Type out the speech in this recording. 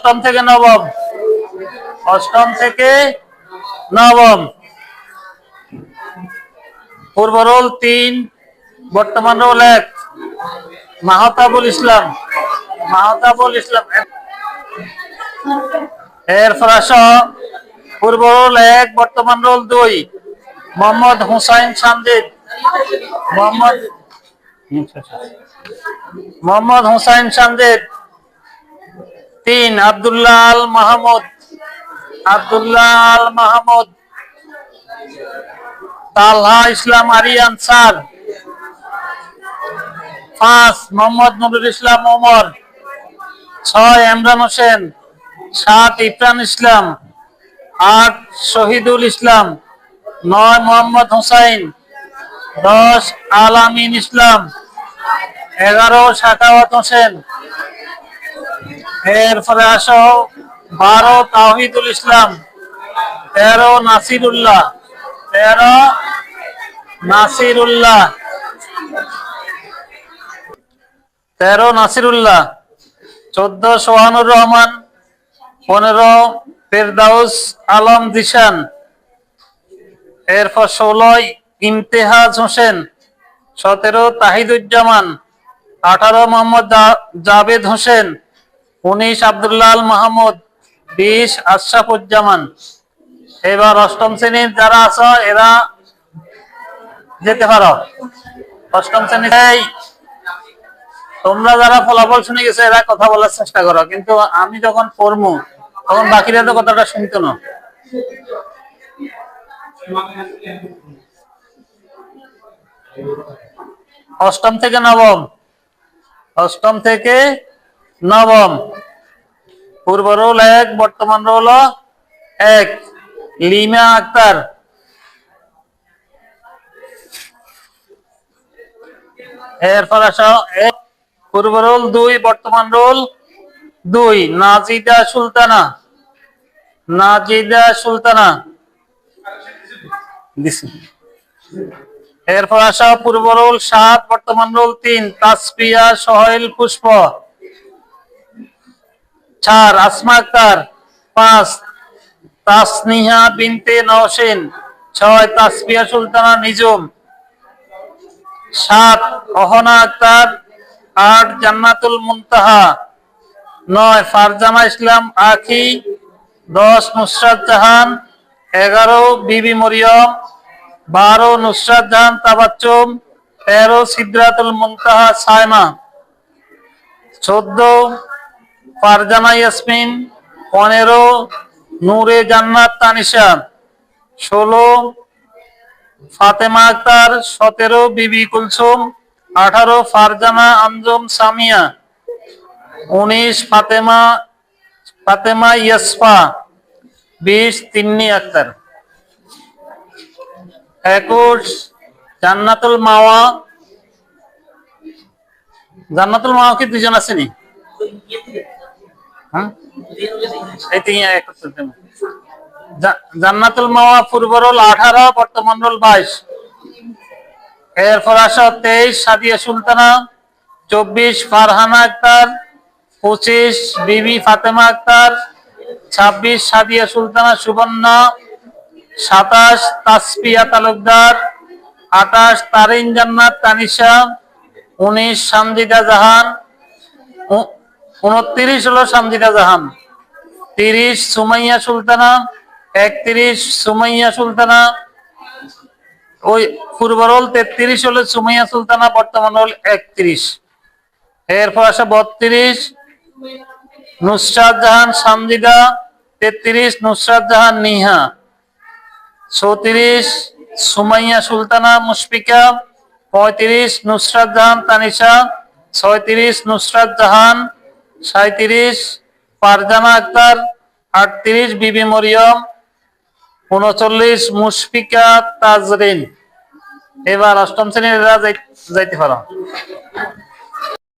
অষ্টম থেকে নবম, অষ্টম থেকে নবম। পূর্ব রোল 3, বর্তমান রোল 1, মাহতাবুল ইসলাম, মাহতাবুল ইসলাম। এরপর আসো পূর্ব রোল 1, বর্তমান রোল 2, মোহাম্মদ হুসাইন সামজিদ, মোহাম্মদ হুসাইন সামজিদ। 3, আব্দুল্লাহ আল মাহমুদ, আব্দুল্লাহ আল মাহমুদ। তালহা ইসলাম আরিয়ান স্যার। 5, মোহাম্মদ নুরুল ইসলাম ওমর। 6, ইমরান হোসেন। 7, ইফরান ইসলাম। 8, শহীদুল ইসলাম। 9, মোহাম্মদ হুসাইন। 10, আলামিন ইসলাম। 11, সাখাওয়াত হোসেন। এরপরে আসো 12, তাওহিদুল ইসলাম। 13, নাসিরুল্লাহ। 13, নাসিরুল্লাহ। 13, নাসিরুল্লাহ। 14, সোহানুর রহমান। 15, ফেরদাউস আলম জিশান। এরপর 16, ইমতেহাজ হোসেন। 17, তাহিদুজ্জামান। 18, মোহাম্মদ জাভেদ হোসেন। 19, আব্দুল্লাহ আল মাহমুদ। 20, আশরাফুজ্জামান। এবার অষ্টম শ্রেণীর যারা আছো এরা যেতে পারো। অষ্টম শ্রেণী তোমরা যারা ফলাফল শুনে গেছো এরা কথা বলার চেষ্টা করো, কিন্তু আমি যখন পড়বো তখন বাকিরা তো কথাটা শুনতো না। অষ্টম থেকে নবম, অষ্টম থেকে নবম। পূর্ব রোল 1, বর্তমান রোল 1, লিমা আক্তার। এরপর আসো পূর্ব রোল 2, বর্তমান রোল 2, নাজিদা সুলতানা, নাজিদা সুলতানা। এরপর আসো পূর্ব রোল 7, বর্তমান রোল 3, তাসফিয়া সোহেল পুষ্প। 4, আসমা আক্তার। 5, তাসনিহা বিনতে নওশিন। 6, তাসফিয়া সুলতানা নিজুম। 7, অহনা আক্তার। 8, জান্নাতুল মুনতাহা। 9, ফারজানা ইসলাম আখি। 10, নুসরাত জাহান। 11, বিবি মরিয়ম। 12, নুসরাত জাহান তাবাচ্চুম। 13, সিদরাতুল মুনতাহা সায়মা। 14, ফারজানা ইয়াসমিন। 15, নূরে জান্নাত তানিশা। 16, ফাতেমা আক্তার। 17, বিবি কুলসুম। 18, ফারজানা আঞ্জুম সামিয়া। 19, ফাতেমা ইয়াসফা। 20, তিন্নি আক্তার। 21, জান্নাতুল মাওয়া। জান্নাতুল মাওয়া কি দুজন আসেনি? জান্নাতুল মাওয়া পূর্ব রোল 18, বর্তমান রোল 22। এরপর আসো 23, সাদিয়া সুলতানা। 24, ফারহানা আক্তার। 25, বিবি ফাতেমা আক্তার। 26, সাদিয়া সুলতানা সুবর্ণা। 27, তাসফিয়া তালুকদার। 28, তারিন জান্নাত তানিশা। 19, সামজিদা জাহান। 29 হলো সামজিদা জাহান। 30, সুমাইয়া সুলতানা। 31, সুমাইয়া সুলতানা। ওই পূর্ব রোল 33 হলো সুমাইয়া সুলতানা, বর্তমান রোল 31। এরপর আসে 32, নুসরাত জাহান সামজিদা। 33, নুসরাত জাহান নিহা। 34, সুমাইয়া সুলতানা মুশফিকা। 35, নুসরাত জাহান তানিশা। 36, নুসরাত জাহান। 37, ফারজানা আক্তার। 38, বিবি মরিয়ম। 39, মুশফিকা তাজরিন। এবার অষ্টম শ্রেণীর যাইতে পারো।